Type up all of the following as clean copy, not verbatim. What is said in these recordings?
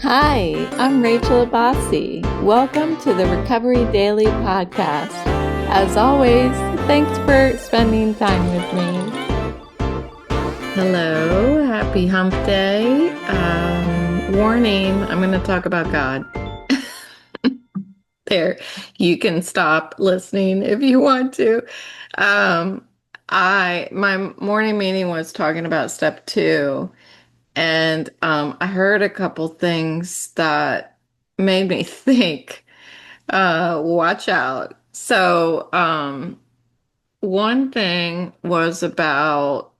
Hi, I'm Rachel Abbasi. Welcome to the Recovery Daily Podcast. As always, thanks for spending time with me. Hello, happy hump day. Warning, I'm going to talk about God. There, you can stop listening if you want to. My morning meeting was talking about step 2. And I heard a couple things that made me think, watch out. So one thing was about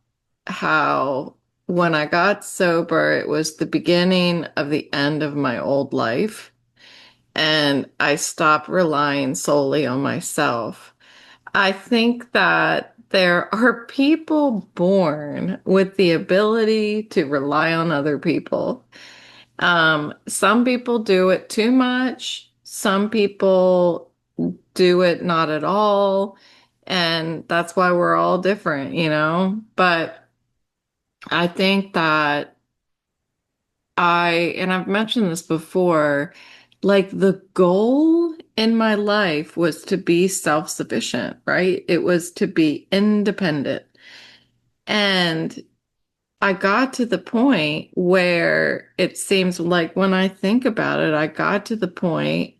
how when I got sober, it was the beginning of the end of my old life. And I stopped relying solely on myself. I think that there are people born with the ability to rely on other people. Some people do it too much. Some people do it not at all. And that's why we're all different, you know? But I think that and I've mentioned this before, like the goal in my life was to be self-sufficient, right? It was to be independent. And I got to the point where it seems like when I think about it, I got to the point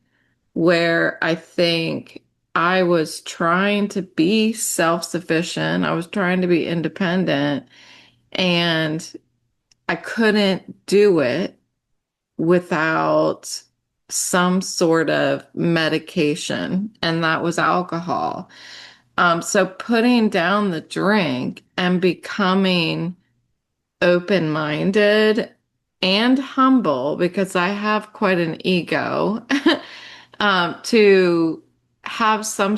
where I think I was trying to be self-sufficient. I was trying to be independent, and I couldn't do it without some sort of medication, and that was alcohol. So putting down the drink and becoming open-minded and humble, because I have quite an ego, to have some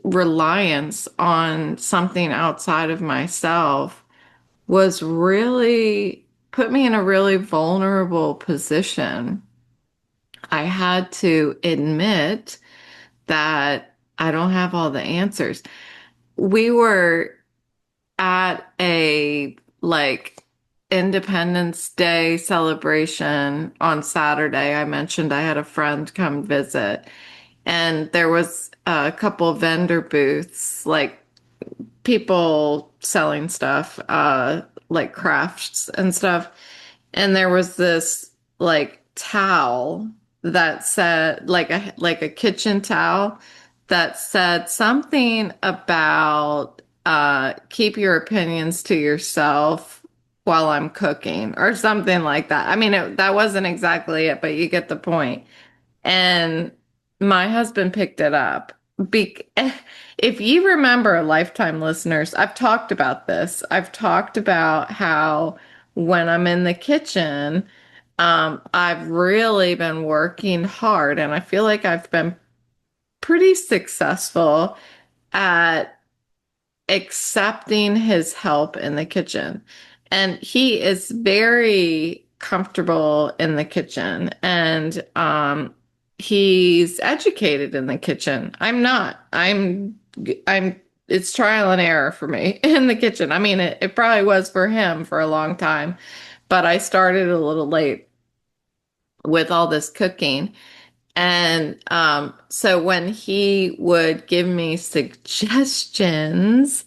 reliance on something outside of myself was really put me in a really vulnerable position. I had to admit that I don't have all the answers. We were at a Independence Day celebration on Saturday. I mentioned I had a friend come visit, and there was a couple of vendor booths, like people selling stuff, like crafts and stuff. And there was this like towel that said, like a kitchen towel that said something about keep your opinions to yourself while I'm cooking, or something like that. I mean, that wasn't exactly it, but you get the point. And my husband picked it up. Be- if you remember, lifetime listeners, I've talked about this. I've talked about how when I'm in the kitchen, I've really been working hard, and I feel like I've been pretty successful at accepting his help in the kitchen. And he is very comfortable in the kitchen, and he's educated in the kitchen. I'm not. I'm it's trial and error for me in the kitchen. I mean, it probably was for him for a long time, but I started a little late with all this cooking. And so when he would give me suggestions,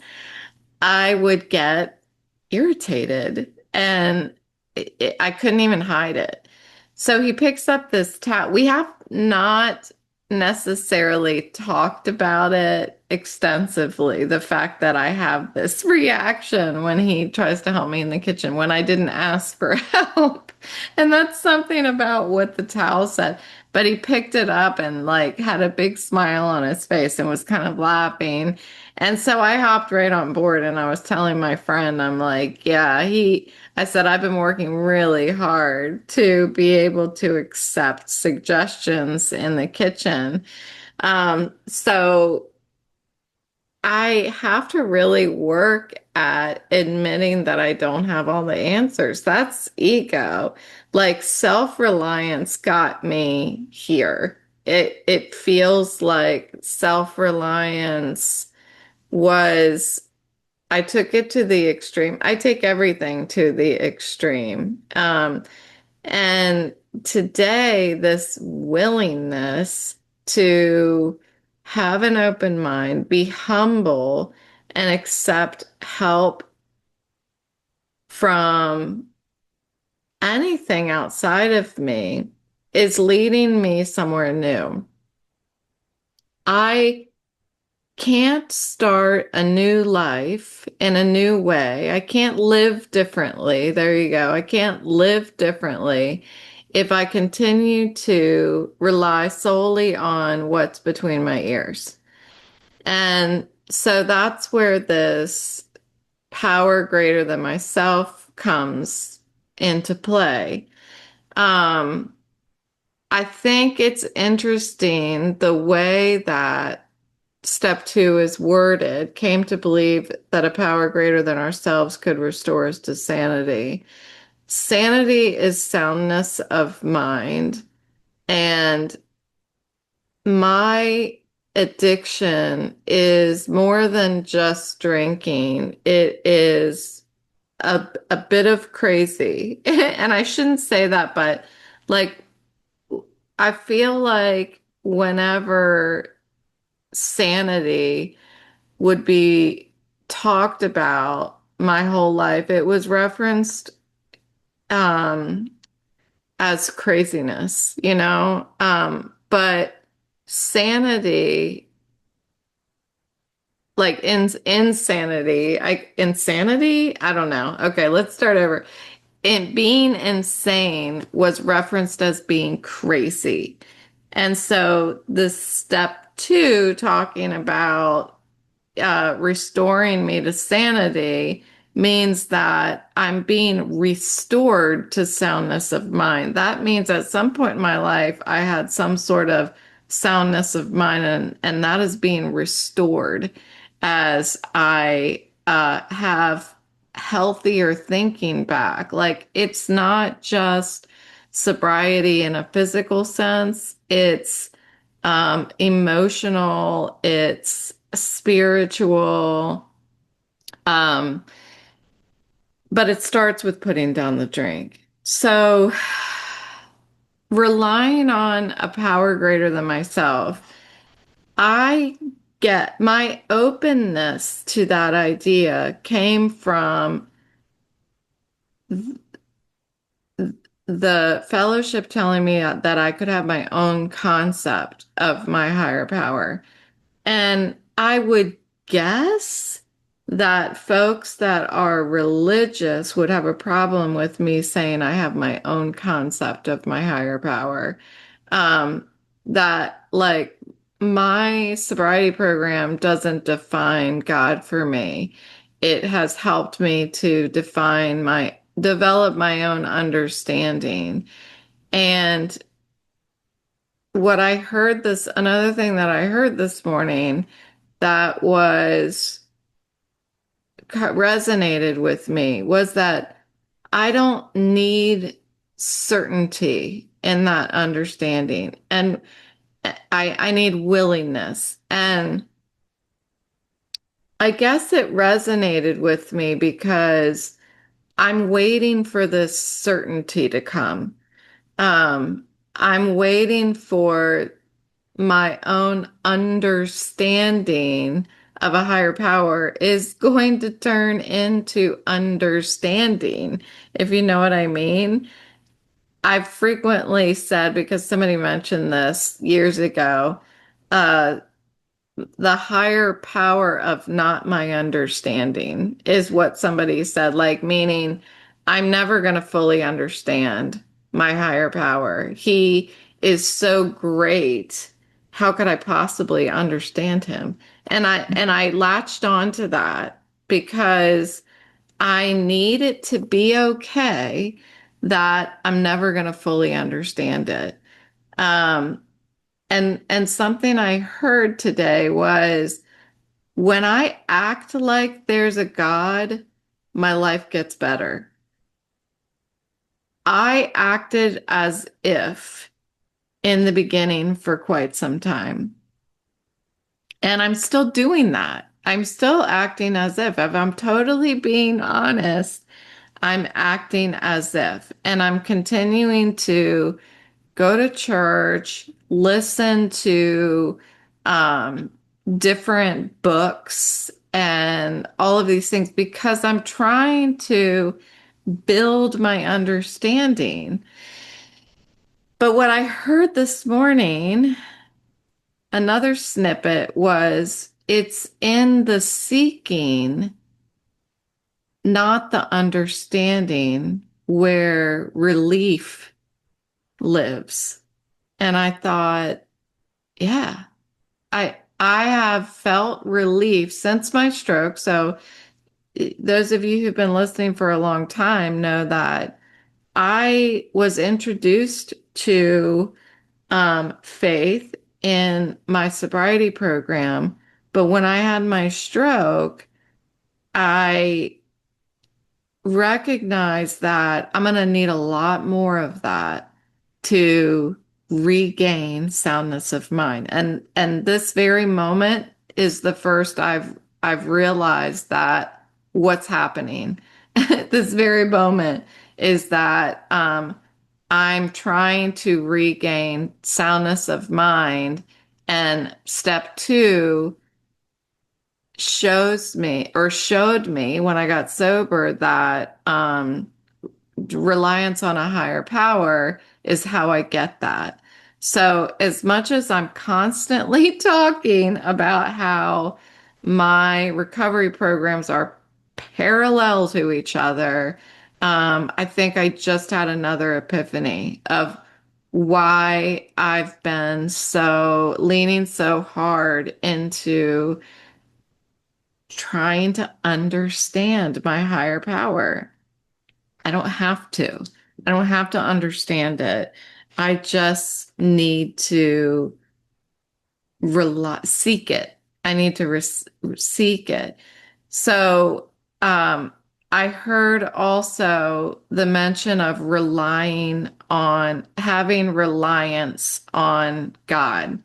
I would get irritated, and I couldn't even hide it. So he picks up this towel. We have not necessarily talked about it extensively, the fact that I have this reaction when he tries to help me in the kitchen when I didn't ask for help. And that's something about what the towel said. But he picked it up and like had a big smile on his face and was kind of laughing. And so I hopped right on board, and I was telling my friend, I'm like, yeah, I said, I've been working really hard to be able to accept suggestions in the kitchen. So I have to really work at admitting that I don't have all the answers. That's ego. Like self-reliance got me here. It feels like self-reliance was, I took it to the extreme. I take everything to the extreme. And today, this willingness to have an open mind, be humble, and accept help from anything outside of me is leading me somewhere new. I can't start a new life in a new way. I can't live differently. There you go. I can't live differently if I continue to rely solely on what's between my ears. And so that's where this power greater than myself comes into play. Um, I think it's interesting the way that step two is worded, came to believe that a power greater than ourselves could restore us to sanity. Sanity is soundness of mind. And my addiction is more than just drinking. It is a bit of crazy. And I shouldn't say that, but like, I feel like whenever sanity would be talked about my whole life, it was referenced um, as craziness, you know? But sanity, like insanity, I don't know. Okay, let's start over. And being insane was referenced as being crazy. And so the step two, talking about restoring me to sanity, means that I'm being restored to soundness of mind. That means at some point in my life, I had some sort of soundness of mind, and that is being restored as I have healthier thinking back. Like, it's not just sobriety in a physical sense, it's emotional, it's spiritual, um, but it starts with putting down the drink. So, relying on a power greater than myself, I get my openness to that idea came from the fellowship telling me that I could have my own concept of my higher power. And I would guess that folks that are religious would have a problem with me saying I have my own concept of my higher power. Um, that like my sobriety program doesn't define God for me. It has helped me to develop my own understanding. And another thing that I heard this morning that was resonated with me was that I don't need certainty in that understanding. And I need willingness. And I guess it resonated with me because I'm waiting for this certainty to come. Um, I'm waiting for my own understanding of a higher power is going to turn into understanding, if you know what I mean. I've frequently said, because somebody mentioned this years ago, uh, the higher power of not my understanding is what somebody said, like, meaning I'm never going to fully understand my higher power. He is so great. How could I possibly understand him? And I latched on to that because I need it to be okay that I'm never going to fully understand it. Um, and something I heard today was when I act like there's a God, my life gets better. I acted as if in the beginning for quite some time. And I'm still doing that. I'm still acting as if I'm totally being honest, I'm acting as if, and I'm continuing to go to church, listen to um, different books and all of these things because I'm trying to build my understanding. But what I heard this morning, another snippet was it's in the seeking, not the understanding, where relief lives. And I thought, yeah, I have felt relief since my stroke. So those of you who've been listening for a long time know that I was introduced to faith in my sobriety program. But when I had my stroke, I recognize that I'm going to need a lot more of that to regain soundness of mind. And this very moment is the first I've realized that what's happening. This very moment is that I'm trying to regain soundness of mind. And step two showed me when I got sober that reliance on a higher power is how I get that. So, as much as I'm constantly talking about how my recovery programs are parallel to each other, I think I just had another epiphany of why I've been so leaning so hard into trying to understand my higher power. I don't have to. I don't have to understand it. I just need to seek it. I need to seek it. So, um, I heard also the mention of relying on having reliance on God.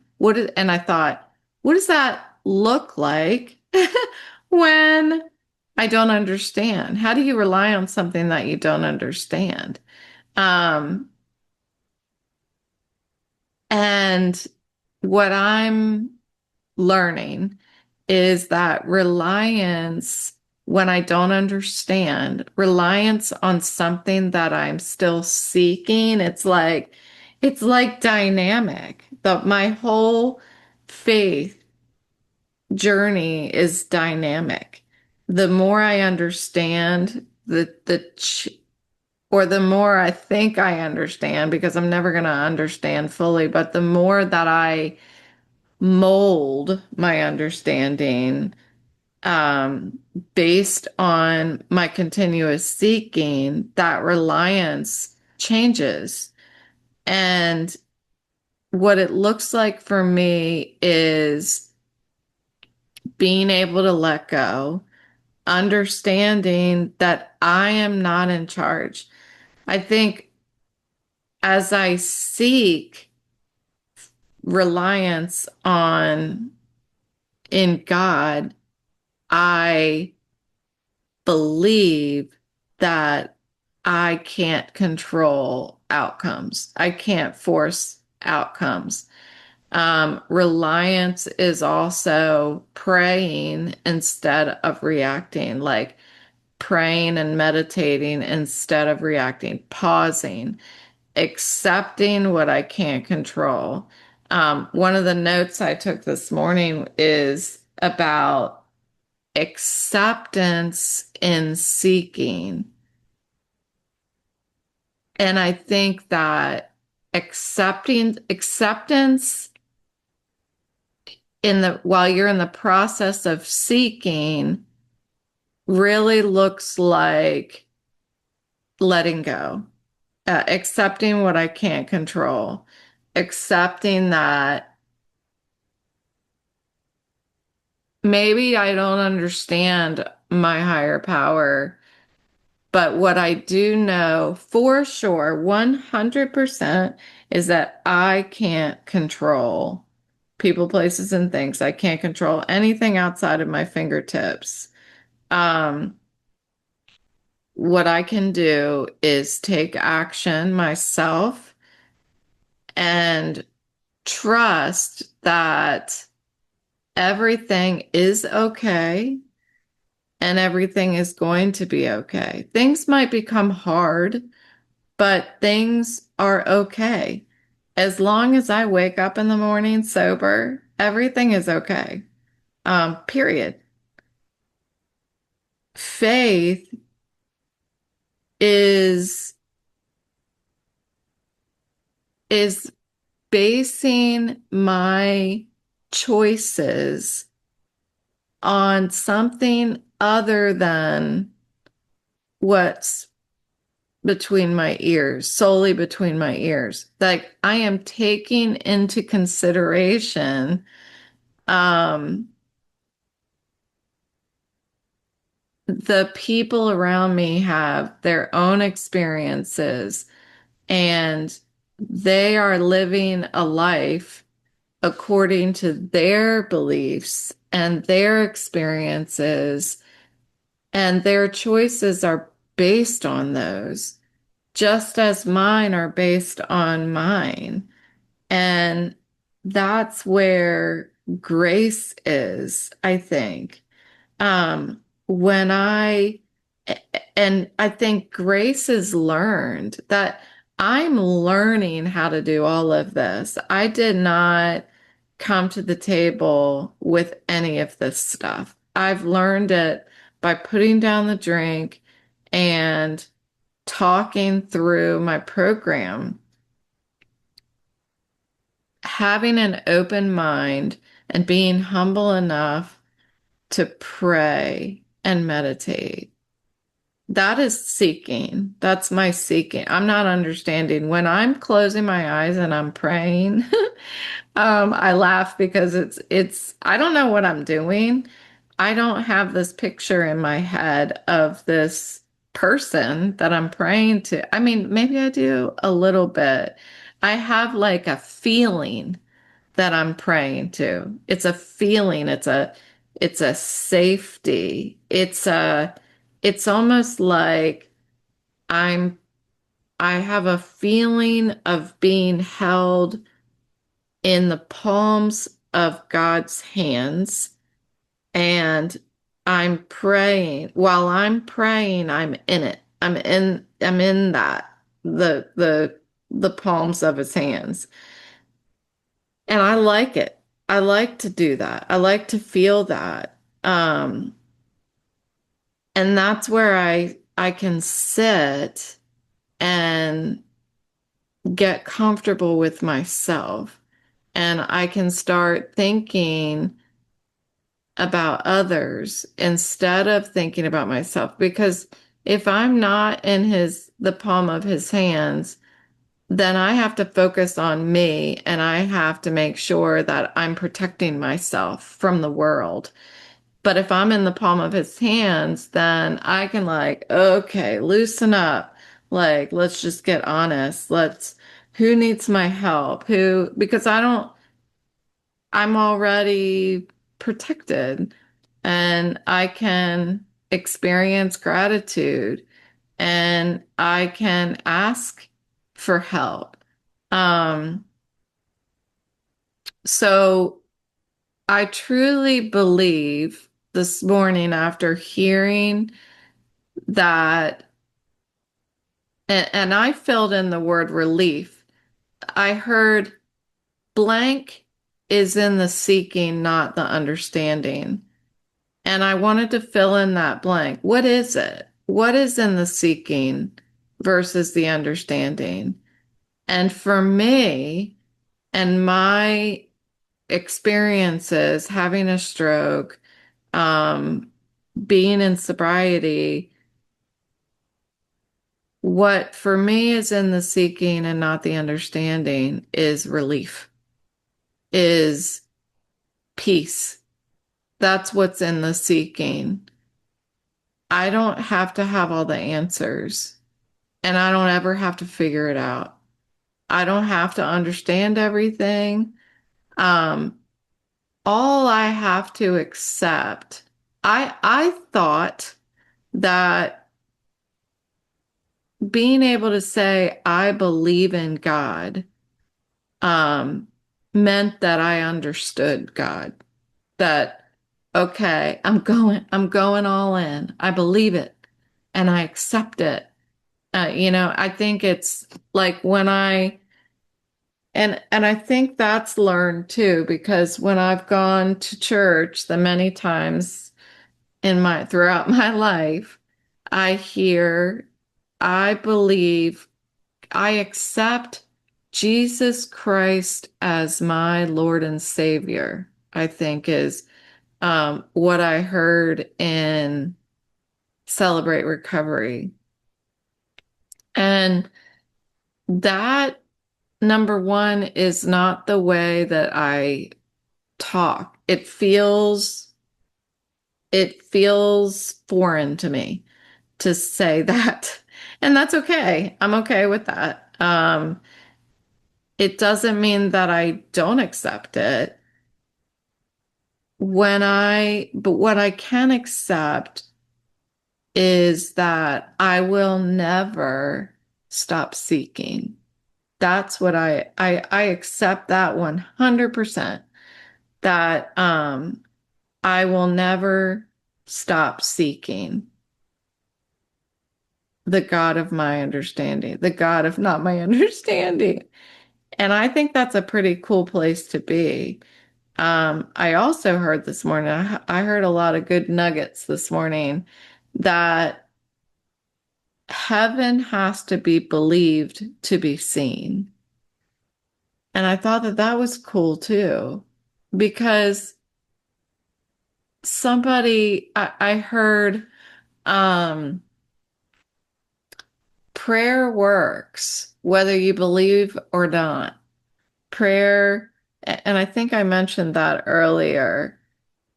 And I thought, what does that look like when I don't understand? How do you rely on something that you don't understand? Um, and what I'm learning is that reliance, when I don't understand, reliance on something that I'm still seeking, it's like dynamic. My whole faith journey is dynamic. The more I understand or the more I think I understand, because I'm never going to understand fully, but the more that I mold my understanding um, based on my continuous seeking, that reliance changes. And what it looks like for me is being able to let go, understanding that I am not in charge. I think as I seek reliance on in God, I believe that I can't control outcomes. I can't force outcomes. Reliance is also praying instead of reacting, like praying and meditating instead of reacting, pausing, accepting what I can't control. One of the notes I took this morning is about acceptance in seeking. And I think that acceptance while you're in the process of seeking really looks like letting go, accepting what I can't control, accepting that maybe I don't understand my higher power. But what I do know for sure, 100%, is that I can't control people, places, and things. I can't control anything outside of my fingertips. Um, what I can do is take action myself and trust that everything is okay and everything is going to be okay. Things might become hard, but things are okay. As long as I wake up in the morning sober, everything is okay. Period. Faith is is basing my choices on something other than what's between my ears, solely between my ears. Like I am taking into consideration um, the people around me have their own experiences and they are living a life according to their beliefs and their experiences, and their choices are based on those, just as mine are based on mine. And that's where grace is, I think. When and I think grace is learned, that I'm learning how to do all of this. I did not come to the table with any of this stuff. I've learned it by putting down the drink and talking through my program, having an open mind and being humble enough to pray and meditate. That is seeking. That's my seeking. I'm not understanding. When I'm closing my eyes and I'm praying, I laugh because I don't know what I'm doing. I don't have this picture in my head of this person that I'm praying to. I mean, maybe I do a little bit. I have like a feeling that I'm praying to. It's a feeling, it's a safety. It's almost like I'm I have a feeling of being held in the palms of God's hands, and I'm praying. While I'm praying, I'm in it. I'm in that the palms of his hands. And I like it. I like to do that. I like to feel that. Um, and that's where I can sit and get comfortable with myself. And I can start thinking about others instead of thinking about myself. Because if I'm not in the palm of his hands, then I have to focus on me and I have to make sure that I'm protecting myself from the world. But if I'm in the palm of his hands, then I can like, okay, loosen up. Like, let's just get honest. Who needs my help? Because I'm already protected and I can experience gratitude and I can ask for help. Um, so I truly believe this morning after hearing that, and I filled in the word relief. I heard blank is in the seeking, not the understanding. And I wanted to fill in that blank. What is it? What is in the seeking versus the understanding? And for me and my experiences, having a stroke, um, being in sobriety, what for me is in the seeking and not the understanding is relief, is peace. That's what's in the seeking. I don't have to have all the answers, and I don't ever have to figure it out. I don't have to understand everything. Um, all I have to accept, I thought that being able to say, I believe in God, um, meant that I understood God. That, okay, I'm going all in. I believe it and I accept it. I think it's like when and I think that's learned too, because when I've gone to church the many times throughout my life, I hear, I believe, I accept Jesus Christ as my Lord and Savior, I think is what I heard in Celebrate Recovery. And that, number one, is not the way that I talk. It feels foreign to me to say that. And that's okay. I'm okay with that. It doesn't mean that I don't accept it. But what I can accept is that I will never stop seeking. That's what I accept that 100%, that I will never stop seeking the God of my understanding, the God of not my understanding. And I think that's a pretty cool place to be. I also heard this morning, I heard a lot of good nuggets this morning, that heaven has to be believed to be seen. And I thought that that was cool too, because I heard, um, prayer works, whether you believe or not. Prayer, and I think I mentioned that earlier,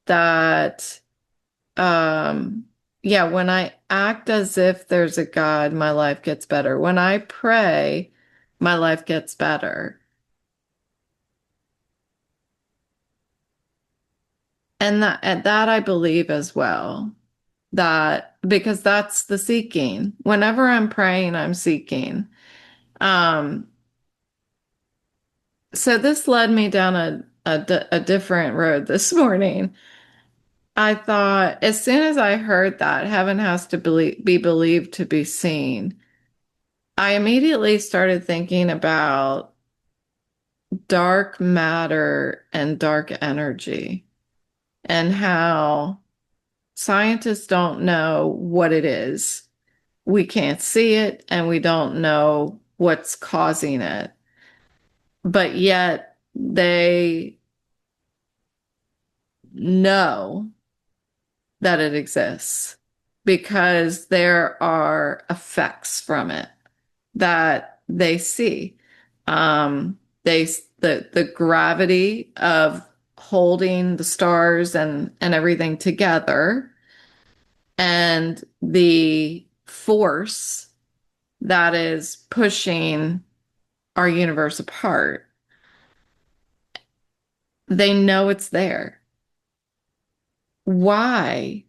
that, um, yeah, when I act as if there's a God, my life gets better. When I pray, my life gets better. And that I believe as well. That because that's the seeking. Whenever I'm praying, I'm seeking. Um, so this led me down a different road this morning. I thought as soon as I heard that heaven has to be believed to be seen, I immediately started thinking about dark matter and dark energy, and how scientists don't know what it is. We can't see it and we don't know what's causing it. But yet they know that it exists because there are effects from it that they see. They the gravity of holding the stars and everything together, and the force that is pushing our universe apart. They know it's there. Why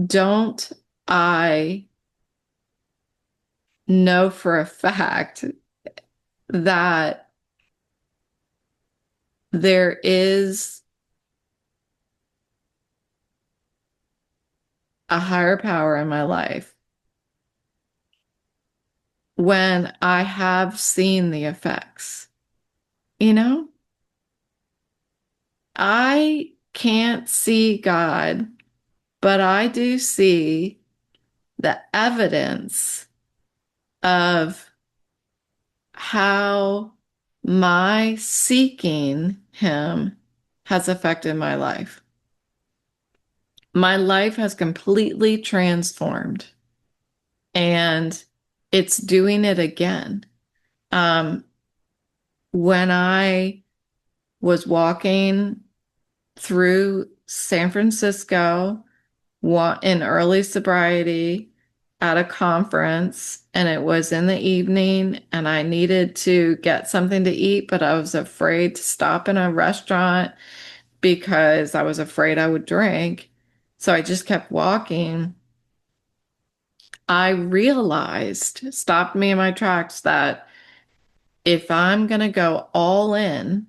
don't I know for a fact that there is a higher power in my life when I have seen the effects? You know, I can't see God, but I do see the evidence of how my seeking Him has affected my life. My life has completely transformed, and it's doing it again. Um, when I was walking through San Francisco in early sobriety at a conference, and it was in the evening, and I needed to get something to eat, but I was afraid to stop in a restaurant because I was afraid I would drink. So I just kept walking. I realized, stopped me in my tracks, that if I'm going to go all in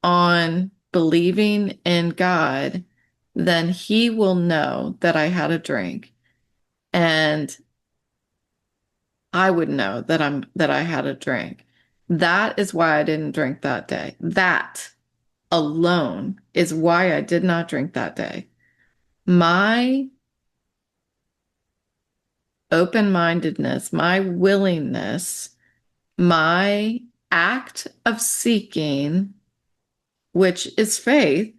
on believing in God, then He will know that I had a drink. And I would know that I had a drink. That is why I didn't drink that day. That alone is why I did not drink that day. My open-mindedness, my willingness, my act of seeking, which is faith,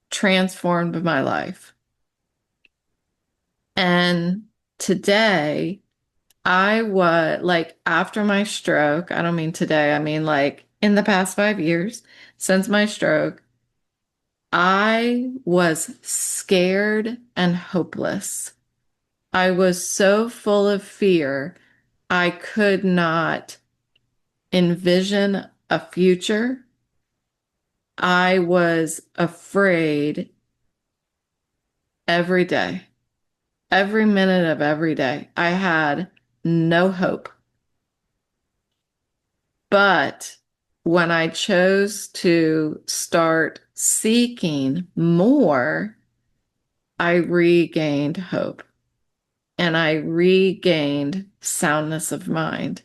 transformed my life. And today, I was like, after my stroke, I don't mean today, I mean like in the past 5 years since my stroke, I was scared and hopeless. I was so full of fear, I could not envision a future. I was afraid every day, every minute of every day. I had no hope. But when I chose to start seeking more, I regained hope and I regained soundness of mind.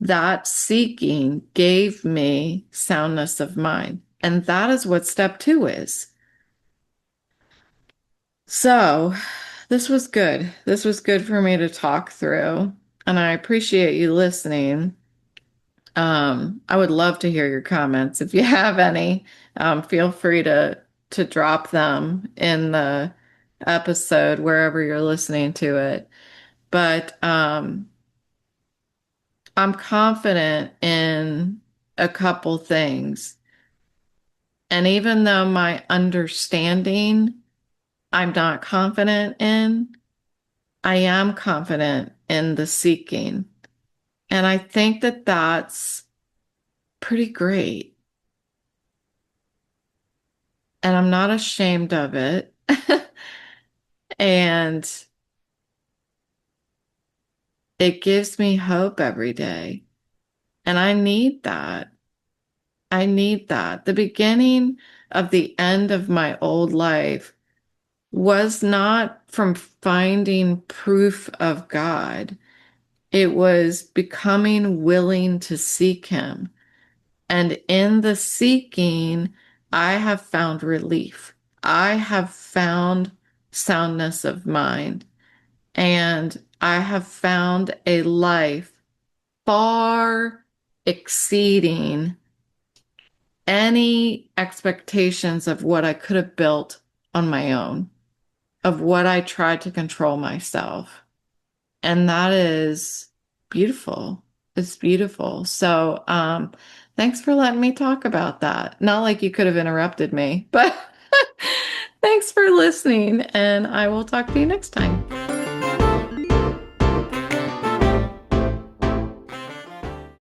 That seeking gave me soundness of mind. And that is what step 2 is. So this was good. This was good for me to talk through. And I appreciate you listening. I would love to hear your comments. If you have any, feel free to drop them in the episode wherever you're listening to it. But I'm confident in a couple things. And even though my understanding I'm not confident in, I am confident in the seeking. And I think that that's pretty great. And I'm not ashamed of it. And it gives me hope every day. And I need that. I need that. The beginning of the end of my old life was not from finding proof of God. It was becoming willing to seek Him. And in the seeking, I have found relief. I have found soundness of mind. And I have found a life far exceeding any expectations of what I could have built on my own, of what I tried to control myself. And that is beautiful. It's beautiful. So, thanks for letting me talk about that. Not like you could have interrupted me, but thanks for listening, and I will talk to you next time.